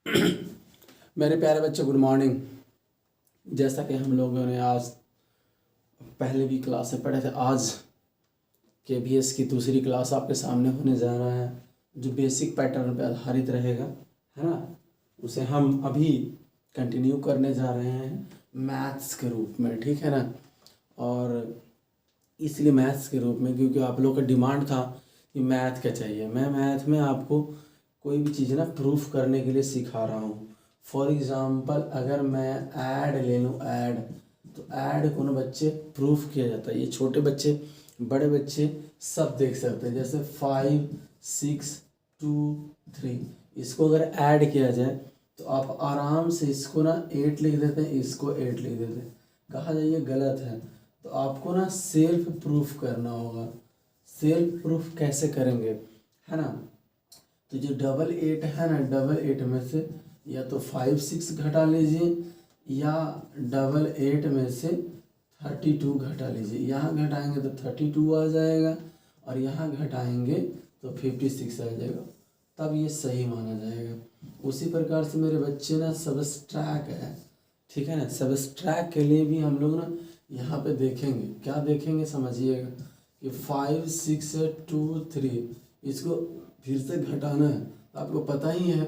मेरे प्यारे बच्चों, गुड मॉर्निंग। जैसा कि हम लोगों ने आज पहले भी क्लास में पढ़े थे, आज KBS की दूसरी क्लास आपके सामने होने जा रहा है, जो बेसिक पैटर्न पे आधारित रहेगा, है ना। उसे हम अभी कंटिन्यू करने जा रहे हैं मैथ्स के रूप में, ठीक है ना। और इसलिए मैथ्स के रूप में क्योंकि आप लोग का डिमांड था कि मैथ क्या चाहिए। मैं मैथ में आपको कोई भी चीज़ ना प्रूफ करने के लिए सिखा रहा हूँ। फॉर एग्ज़ाम्पल, अगर मैं ऐड ले लूँ, ऐड, तो ऐड को ना बच्चे प्रूफ किया जाता है। ये छोटे बच्चे, बड़े बच्चे सब देख सकते हैं। जैसे 5 6 2 3, इसको अगर ऐड किया जाए तो आप आराम से इसको ना 8 लिख देते हैं, इसको 8 लिख देते हैं। कहा जाए ये गलत है, तो आपको ना सेल्फ प्रूफ करना होगा। सेल्फ प्रूफ कैसे करेंगे, है ना। तो जो 88 है ना, 88 में से या तो 5 6 घटा लीजिए, या 88 में से 32 घटा लीजिए। यहाँ घटाएंगे तो 32 आ जाएगा, और यहाँ घटाएंगे तो 56 आ जाएगा, तब ये सही माना जाएगा। उसी प्रकार से मेरे बच्चे ना सबस्ट्रैक है, ठीक है ना। सबस्ट्रैक के लिए भी हम लोग ना यहाँ पे देखेंगे, क्या देखेंगे समझिएगा, कि 5 6 2 3, इसको फिर से घटाना है। तो आपको पता ही है,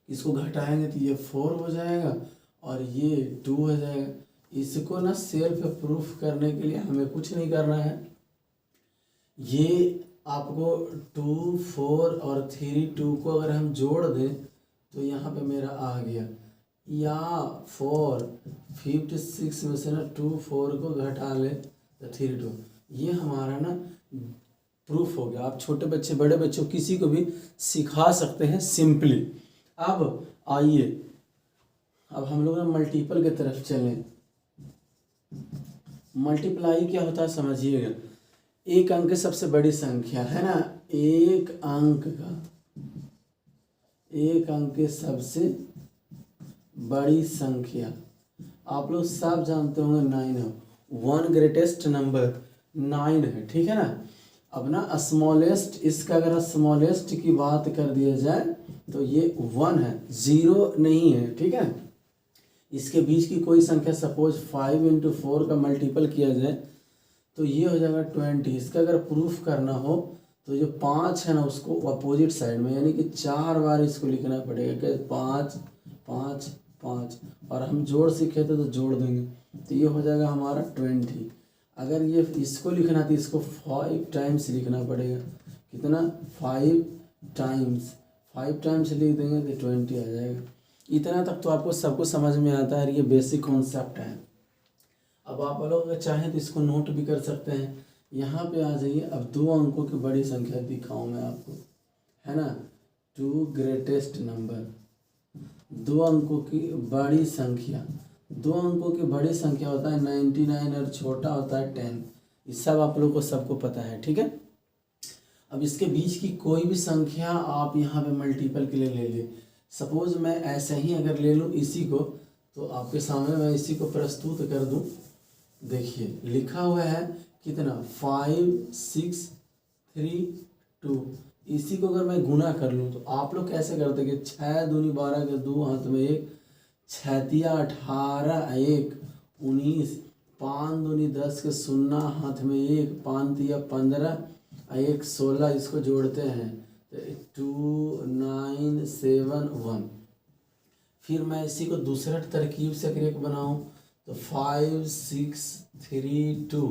इसको घटाएंगे तो ये 4 हो जाएगा और ये 2 हो जाएगा। इसको ना सेल्फ प्रूफ करने के लिए हमें कुछ नहीं करना है। ये आपको 2 4 और 3 2 को अगर हम जोड़ दें तो यहाँ पे मेरा आ गया, या 4 5 6 में से ना 2 4 को घटा ले तो 3 2, ये हमारा ना प्रूफ हो गया। आप छोटे बच्चे, बड़े बच्चों, किसी को भी सिखा सकते हैं सिंपली। अब आइए, अब हम लोग ना मल्टीपल की तरफ चलें। मल्टीप्लाई क्या होता है समझिएगा। एक अंक की सबसे बड़ी संख्या है ना, एक अंक की सबसे बड़ी संख्या आप लोग सब जानते होंगे 9 है। 1 ग्रेटेस्ट नंबर 9 है, ठीक है ना। अब ना स्मॉलेस्ट, इसका अगर स्मॉलेस्ट की बात कर दिया जाए तो ये 1 है, 0 नहीं है, ठीक है। इसके बीच की कोई संख्या, सपोज 5 × 4 का मल्टीपल किया जाए तो ये हो जाएगा 20। इसका अगर प्रूफ करना हो तो जो 5 है ना, उसको अपोजिट साइड में, यानी कि 4 बार इसको लिखना पड़ेगा कि 5 5 5, और हम जोड़ सीखे थे तो जोड़ देंगे तो ये हो जाएगा हमारा 20। अगर ये इसको लिखना तो इसको 5 टाइम्स लिखना पड़ेगा। कितना? 5 टाइम्स लिख देंगे तो 20 आ जाएगा। इतना तक तो आपको सबको समझ में आता है, ये बेसिक कॉन्सेप्ट है। अब आप लोग अगर चाहें तो इसको नोट भी कर सकते हैं। यहाँ पे आ जाइए। अब 2 अंकों की बड़ी संख्या दिखाऊं मैं आपको, है ना। 2 ग्रेटेस्ट नंबर, 2 अंकों की बड़ी संख्या। 2 अंकों की बड़ी संख्या होता है 99 और छोटा होता है 10। ये सब आप लोग को सबको पता है, ठीक है। अब इसके बीच की कोई भी संख्या आप यहाँ पे मल्टीपल के लिए ले ले। सपोज मैं ऐसे ही अगर ले लूँ इसी को, तो आपके सामने मैं इसी को प्रस्तुत कर दूँ। देखिए लिखा हुआ है कितना, 5 6 3 2। इसी को अगर मैं गुना कर लूँ तो आप लोग कैसे करते कि 6 दूनी 12 के 2 हाथ में 1, 6 तिया 18 1 19, 5 दूनी 10 के 0 हाथ में 1, 5 तिया 15 1 16, इसको जोड़ते हैं तो 2 9 7 1। फिर मैं इसी को दूसरा तरकीब से अगर एक बनाऊँ तो 5 6 3 2,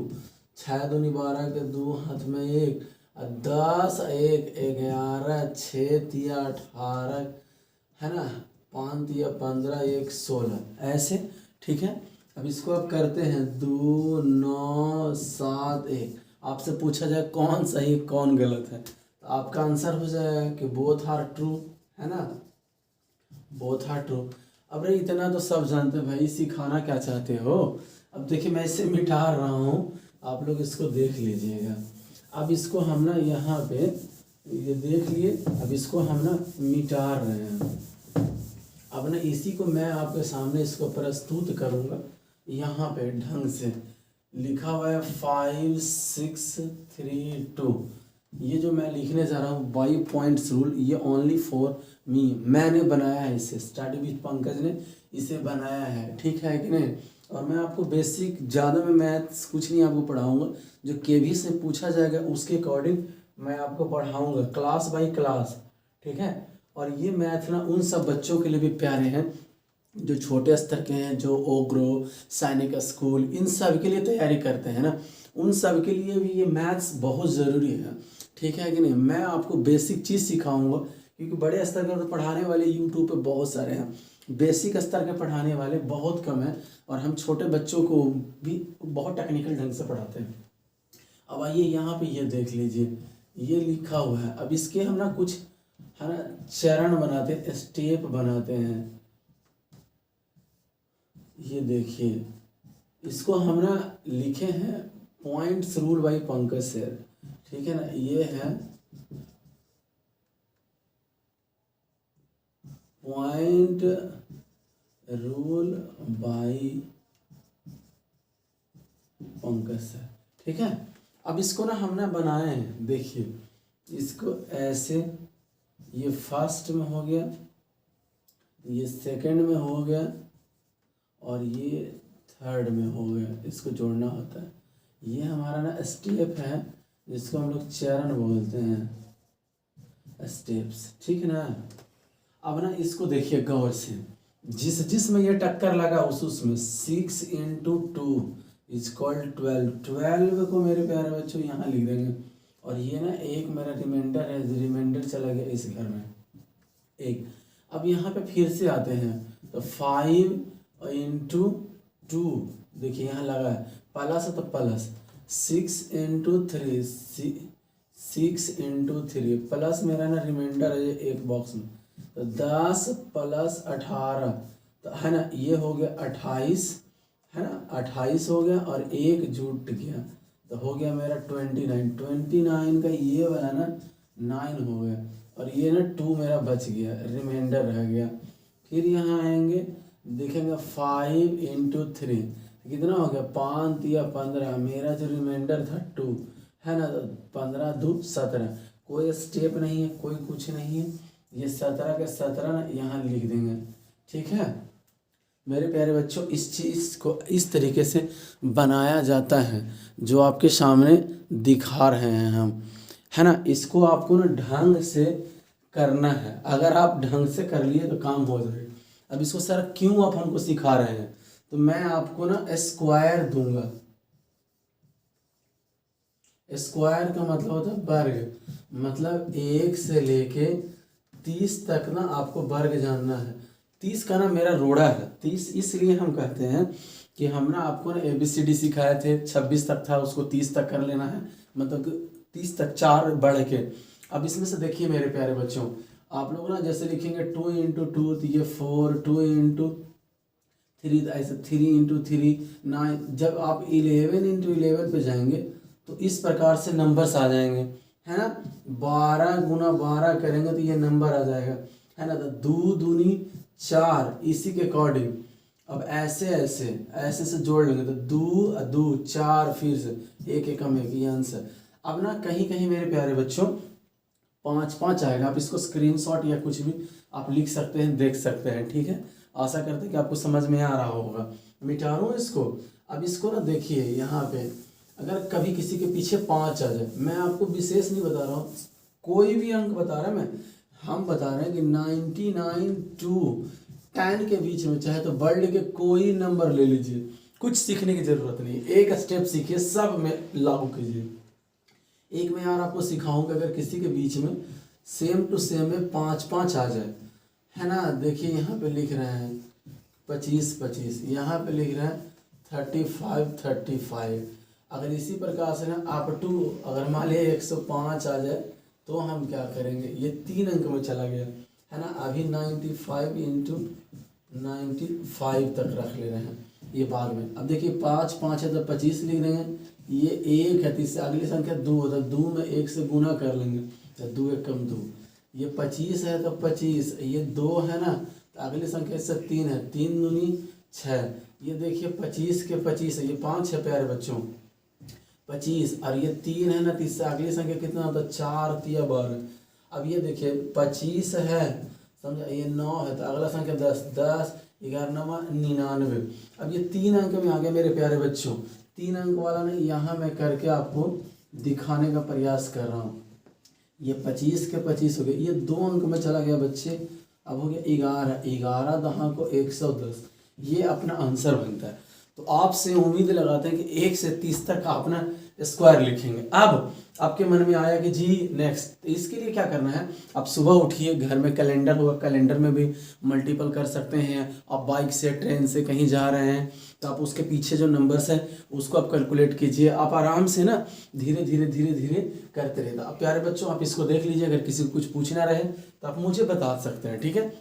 6 दूनी 12 के 2 हाथ में 1, 10 1 11, 6 तिया 18, है ना, 5 तिया 15 1 16, ऐसे, ठीक है। अब इसको आप करते हैं 2 9 7 1। आपसे पूछा जाए कौन सही कौन गलत है, तो आपका आंसर हो जाएगा कि बोथ आर ट्रू, है ना, बोथ आर ट्रू। अब रे इतना तो सब जानते हैं भाई, सिखाना क्या चाहते हो। अब देखिए मैं इसे मिटा रहा हूँ, आप लोग इसको देख लीजिएगा। अब इसको हम ना यहाँ पे ये देख लिए, अब इसको हम ना मिटा रहे हैं। अब ना इसी को मैं आपके सामने इसको प्रस्तुत करूँगा। यहाँ पे ढंग से लिखा हुआ है 5 6 3 2, ये जो मैं लिखने जा रहा हूँ 5 पॉइंट्स रूल, ये ओनली फॉर मी, मैंने बनाया है इसे, स्टडी विद पंकज ने इसे बनाया है, ठीक है कि नहीं। और मैं आपको बेसिक, ज़्यादा मैं मैथ्स कुछ नहीं आपको पढ़ाऊँगा, जो केवी से पूछा जाएगा उसके अकॉर्डिंग मैं आपको पढ़ाऊँगा, क्लास बाई क्लास, ठीक है। और ये मैथ ना उन सब बच्चों के लिए भी प्यारे हैं जो छोटे स्तर के हैं, जो ओग्रो, सैनिक स्कूल, इन सब के लिए तैयारी करते हैं ना, उन सब के लिए भी ये मैथ्स बहुत ज़रूरी है, ठीक है कि नहीं। मैं आपको बेसिक चीज़ सिखाऊंगा, क्योंकि बड़े स्तर के तो पढ़ाने वाले यूट्यूब पे बहुत सारे हैं, बेसिक स्तर के पढ़ाने वाले बहुत कम हैं, और हम छोटे बच्चों को भी बहुत टेक्निकल ढंग से पढ़ाते हैं। अब आइए यहाँ पे ये देख लीजिए, ये लिखा हुआ है। अब इसके हम ना कुछ है ना चरण बनाते हैं, स्टेप बनाते हैं। ये देखिए, इसको हम ना लिखे हैं points rule by Pankaj sir, ठीक है ना। ये है point rule by Pankaj sir, ठीक है। अब इसको ना हम ना बनाए हैं, देखिए इसको ऐसे, ये फर्स्ट में हो गया, ये सेकंड में हो गया, और ये थर्ड में हो गया, इसको जोड़ना होता है। ये हमारा ना स्टेप है, जिसको हम लोग चरण बोलते हैं, स्टेप्स, ठीक है ना। अब ना इसको देखिए गौर से, जिसमें ये टक्कर लगा उसमें 6 × 2 = 12, 12 को मेरे प्यारे बच्चों यहाँ लिख देंगे। और ये ना एक मेरा रिमाइंडर है, रिमाइंडर चला गया इस घर में एक। अब यहाँ पे फिर से आते हैं, तो 5 × 2, देखिए यहाँ लगा है प्लस, तो प्लस 6 × 3, 6 × 3 प्लस मेरा ना रिमाइंडर है ये एक बॉक्स में, तो 10 + 18, तो है ना ये हो गया 28, है ना 28 हो गया, और एक जुट गया तो हो गया मेरा 29 का ये वाला ना 9 हो गया, और ये ना 2 मेरा बच गया, रिमाइंडर रह गया। फिर यहाँ आएंगे, देखेंगे 5 × 3 कितना हो गया, 5 या 15, मेरा जो रिमाइंडर था 2, है ना, तो 15 × 2 = 17, कोई स्टेप नहीं है, कोई कुछ नहीं है, ये 17 के 17 ना यहाँ लिख देंगे, ठीक है मेरे प्यारे बच्चों। इस चीज़ को इस तरीके से बनाया जाता है जो आपके सामने दिखा रहे हैं हम, है ना। इसको आपको ना ढंग से करना है, अगर आप ढंग से कर लिए तो काम हो जाएगा। अब इसको सर क्यों आप हमको सिखा रहे हैं, तो मैं आपको ना स्क्वायर दूंगा। स्क्वायर का मतलब होता है वर्ग, मतलब 1 से लेके 30 तक ना आपको वर्ग जानना है। 30 का ना मेरा रोड़ा है, 30 इसलिए हम कहते हैं कि हम ना आपको ना ABCD सिखाए थे, 26 तक था, उसको 30 तक कर लेना है, मतलब 30 तक 4 बढ़ के। अब इसमें से देखिए मेरे प्यारे बच्चों, आप लोग ना जैसे लिखेंगे 2 × 2, तो ये 4, 2 × 3, ऐसे 3 × 3 9। जब आप 11 × 11 पे जाएंगे तो इस प्रकार से नंबर्स आ जाएंगे, है ना। 12 × 12 करेंगे तो ये नंबर आ जाएगा, है ना। तो 2 दूनी 4, इसी के अकॉर्डिंग अब ऐसे ऐसे ऐसे से जोड़ लेंगे, तो 2 2 4, फिर से 1 एकम 1, ये आंसर। अब ना कहीं कहीं मेरे प्यारे बच्चों 5 5 आएगा, आप इसको स्क्रीनशॉट या कुछ भी आप लिख सकते हैं, देख सकते हैं, ठीक है। आशा करते हैं कि आपको समझ में आ रहा होगा। मिटा रहा हूँ इसको। अब इसको ना देखिए यहाँ पे, अगर कभी किसी के पीछे 5 आ जाए, मैं आपको विशेष नहीं बता रहा हूँ, कोई भी अंक बता रहा है मैं, हम बता रहे हैं कि 99 to 10 के बीच में, चाहे तो वर्ल्ड के कोई नंबर ले लीजिए, कुछ सीखने की जरूरत नहीं, एक स्टेप सीखिए, सब में लागू कीजिए। एक मैं यार आपको सिखाऊंगा, अगर किसी के बीच में सेम टू सेम में 5 5 आ जाए, है ना। देखिए यहाँ पे लिख रहे हैं 25 25, यहाँ पे लिख रहे हैं 35 35। अगर इसी प्रकार से ना अप टू, अगर मान लिया 105 आ जाए तो हम क्या करेंगे, ये 3 अंक में चला गया, है ना। अभी 95 × 95 तक रख ले रहे हैं, ये बाद में। अब देखिए 5 5 है तो 25 लिख देंगे, ये 1 है तो इससे अगली संख्या 2 होता है, 2 में 1 से गुना कर लेंगे, तो 2 × 1 = 2। ये 25 है तो 25, ये 2 है ना, तो अगली संख्या इससे 3 है, 3 दूनी 6। ये देखिए 25 के 25 है, ये 5 है प्यारे बच्चों, 25, और ये 3 है ना, 30 से अगली संख्या कितना होता है, 4 तिया 12। अब ये देखिए 25 है, समझा, ये 9 है, तो अगला संख्या 10, 10 11 9 99। अब ये 3 अंक में आ गया मेरे प्यारे बच्चों। 3 अंक वाला ना यहाँ मैं करके आपको दिखाने का प्रयास कर रहा हूँ। ये 25 के 25 हो गए, ये 2 अंक में चला गया बच्चे। अब हो गया 11, 11 दहा को 110, ये अपना आंसर बनता है। तो आपसे उम्मीद लगाते हैं कि 1 से 30 तक आप ना स्क्वायर लिखेंगे। अब आपके मन में आया कि जी नेक्स्ट, इसके लिए क्या करना है, आप सुबह उठिए, घर में कैलेंडर होगा, कैलेंडर में भी मल्टीपल कर सकते हैं। आप बाइक से, ट्रेन से कहीं जा रहे हैं तो आप उसके पीछे जो नंबर्स हैं उसको आप कैलकुलेट कीजिए। आप आराम से ना धीरे धीरे धीरे धीरे करते रहिए। अब प्यारे बच्चों आप इसको देख लीजिए, अगर किसी को कुछ पूछना रहे तो आप मुझे बता सकते हैं, ठीक है।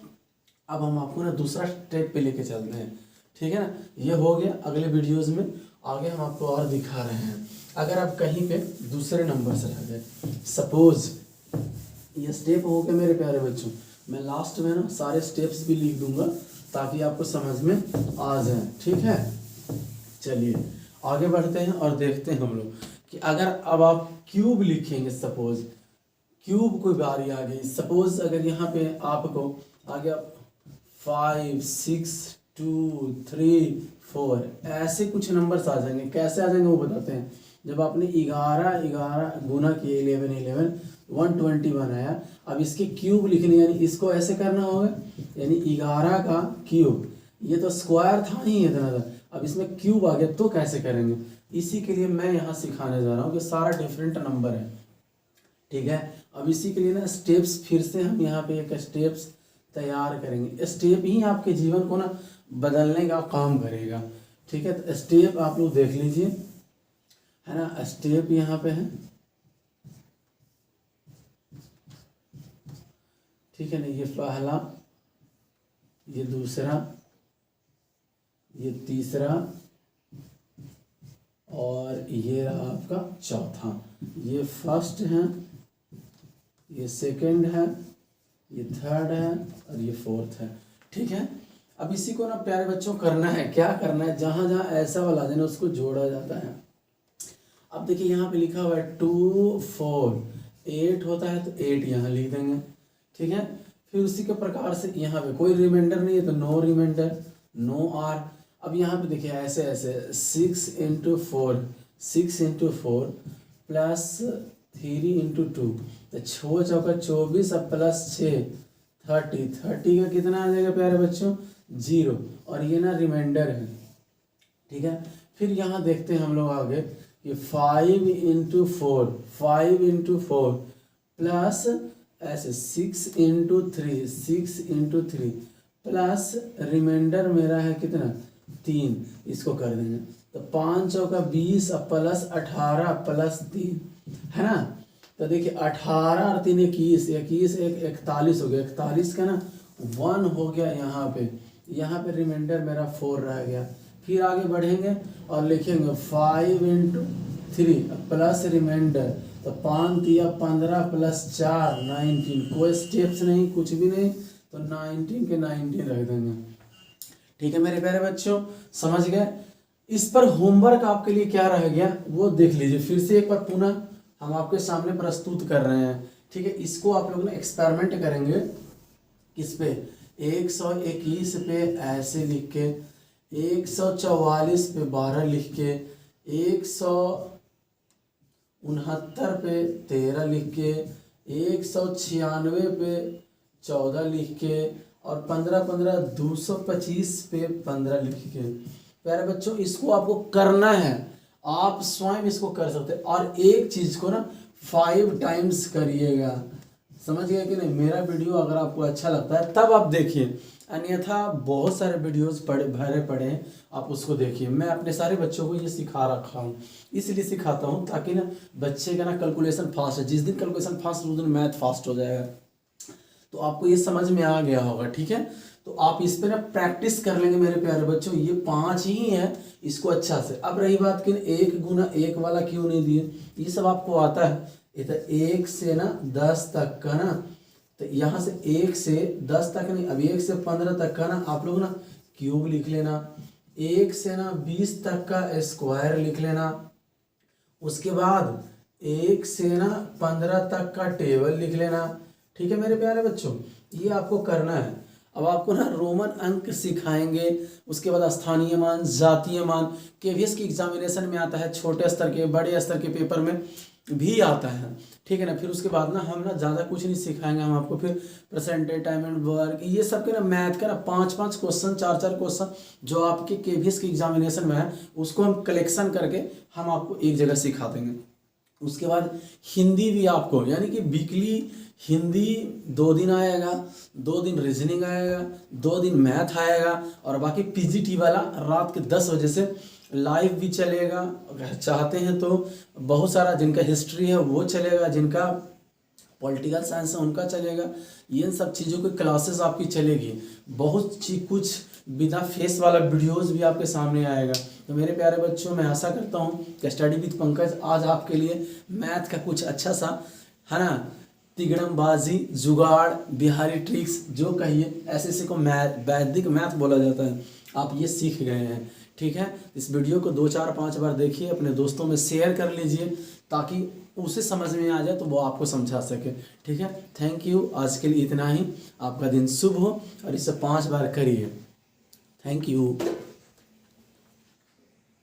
अब हम आपको ना दूसरा स्टेप पे लेके चलते हैं, ठीक है ना। ये हो गया, अगले वीडियोस में आगे हम आपको और दिखा रहे हैं। अगर आप कहीं पे दूसरे नंबर से रह गए, सपोज ये स्टेप हो गया मेरे प्यारे बच्चों, मैं लास्ट में ना सारे स्टेप्स भी लिख दूंगा ताकि आपको समझ में आ जाए, ठीक है। चलिए आगे बढ़ते हैं और देखते हैं हम लोग कि अगर अब आप क्यूब लिखेंगे, सपोज क्यूब कोई बारी आ गई, सपोज अगर यहाँ पे आपको आ गया 5 6 2 3 4, ऐसे कुछ नंबर्स आ जाएंगे। कैसे आ जाएंगे वो बताते हैं। जब आपने 11 गुना किए 11 121 आया। अब इसके क्यूब लिखने, यानी इसको ऐसे करना होगा, यानी 11 का क्यूब, ये तो स्क्वायर था ही इतना था, अब इसमें क्यूब आ गया तो कैसे करेंगे। इसी के लिए मैं यहाँ सिखाने जा रहा हूँ कि सारा डिफरेंट नंबर है, ठीक है। अब इसी के लिए ना स्टेप्स फिर से हम यहाँ पे एक स्टेप्स तैयार करेंगे। स्टेप ही आपके जीवन को ना बदलने का काम करेगा, ठीक है। तो स्टेप आप लोग देख लीजिए, है ना। स्टेप यहाँ पे है, ठीक है ना। ये पहला, ये दूसरा, ये तीसरा, और ये रहा आपका चौथा। ये फर्स्ट है, ये सेकंड है, ये थर्ड है, और ये फोर्थ है, ठीक है। अब इसी को ना प्यारे बच्चों करना है, क्या करना है, जहाँ जहाँ ऐसा वाला देना उसको जोड़ा जाता है। अब देखिए यहाँ पे लिखा हुआ है 2 4 8 होता है, तो 8 यहाँ लिख देंगे, ठीक है। फिर उसी के प्रकार से यहाँ पे कोई रिमाइंडर नहीं है तो नो रिमाइंडर, नो आर। अब यहाँ पे देखिए ऐसे ऐसे 6 × 4 6 × 4 प्लस 3 × 2, तो 6 चौका 24, अब प्लस 6 30, 30 का कितना आ जाएगा प्यारे बच्चों, 0, और ये ना रिमाइंडर है, ठीक है। फिर यहाँ देखते हैं हम लोग आगे कि 5 × 4 5 × 4 प्लस ऐसे 6 × 3 6 × 3 प्लस रिमाइंडर मेरा है कितना, 3, इसको कर देंगे तो 5 चौका 20, अब प्लस 18 प्लस 3, है ना। तो देखिए 18 और 3 21, 21 1 41 हो गया, 41 का ना 1 हो गया यहाँ पे रिमाइंडर मेरा 4 रह गया। फिर आगे बढ़ेंगे और लिखेंगे 5 × 3 प्लस रिमाइंडर, तो 5 तिया 15 प्लस 4 19, कोई स्टेप्स नहीं, कुछ भी नहीं, तो 19 के 19 रख देंगे, ठीक है मेरे प्यारे बच्चों, समझ गए। इस पर होमवर्क आपके लिए क्या रह गया वो देख लीजिए, फिर से एक बार पुनः हम आपके सामने प्रस्तुत कर रहे हैं, ठीक है। इसको आप लोग ना एक्सपेरिमेंट करेंगे, किस पे, 121 पे ऐसे लिख के, 144 पे 12 लिख के, 169 पे 13 लिख के, 196 पे 14 लिख के, और 15 15 225 पे 15 लिख के। प्यारे बच्चों इसको आपको करना है, आप स्वयं इसको कर सकते हैं, और एक चीज को ना 5 टाइम्स करिएगा, समझ गए कि नहीं। मेरा वीडियो अगर आपको अच्छा लगता है तब आप देखिए, अन्यथा बहुत सारे वीडियोस भरे पड़े हैं, आप उसको देखिए। मैं अपने सारे बच्चों को ये सिखा रखा हूँ, इसलिए सिखाता हूँ ताकि ना बच्चे का ना कैलकुलेशन फास्ट है। जिस दिन कैलकुलेशन फास्ट उस दिन मैथ फास्ट हो जाएगा। तो आपको ये समझ में आ गया होगा, ठीक है। तो आप इस पे ना प्रैक्टिस कर लेंगे मेरे प्यारे बच्चों। ये 5 ही है, इसको अच्छा से। अब रही बात कि 1 × 1 वाला क्यों नहीं दिए, ये सब आपको आता है। ये तो 1 से ना 10 तक का ना, तो यहाँ से 1 से 10 तक नहीं, अब 1 से 15 तक का ना आप लोग ना क्यूब लिख लेना। 1 से ना 20 तक का स्क्वायर लिख लेना। उसके बाद 1 से ना 15 तक का टेबल लिख लेना। ठीक है मेरे प्यारे बच्चों, ये आपको करना है। अब आपको ना रोमन अंक सिखाएंगे, उसके बाद स्थानीय मान, जातीय मान, केवीएस की एग्जामिनेशन में आता है, छोटे स्तर के बड़े स्तर के पेपर में भी आता है। ठीक है ना। फिर उसके बाद ना हम ना ज़्यादा कुछ नहीं सिखाएंगे, हम आपको फिर प्रेजेंट टाइम एंड वर्क, ये सब के ना मैथ का ना 5-5 क्वेश्चन, 4-4 क्वेश्चन जो आपके केवीएस की एग्जामिनेशन में है, उसको हम कलेक्शन करके हम आपको एक जगह सिखा देंगे। उसके बाद हिंदी भी आपको, यानी कि वीकली हिंदी 2 दिन आएगा, 2 दिन रीजनिंग आएगा, 2 दिन मैथ आएगा, और बाकी पीजीटी वाला रात के 10 बजे से लाइव भी चलेगा। अगर चाहते हैं तो बहुत सारा जिनका हिस्ट्री है वो चलेगा, जिनका पॉलिटिकल साइंस है उनका चलेगा। ये सब चीज़ों की क्लासेस आपकी चलेगी। बहुत चीज कुछ बिना फेस वाला वीडियोस भी आपके सामने आएगा। तो मेरे प्यारे बच्चों, मैं आशा करता हूँ कि स्टडी विद पंकज आज आपके लिए मैथ का कुछ अच्छा सा, है ना, तिगड़मबाजी, जुगाड़, बिहारी ट्रिक्स जो कहिए, ऐसे को वैदिक मैथ बोला जाता है, आप ये सीख गए हैं। ठीक है, इस वीडियो को 2, 4, 5 बार देखिए, अपने दोस्तों में शेयर कर लीजिए ताकि उसे समझ में आ जाए तो वो आपको समझा सके। ठीक है, थैंक यू। आज के लिए इतना ही। आपका दिन शुभ हो और इसे 5 बार करिए। Thank you.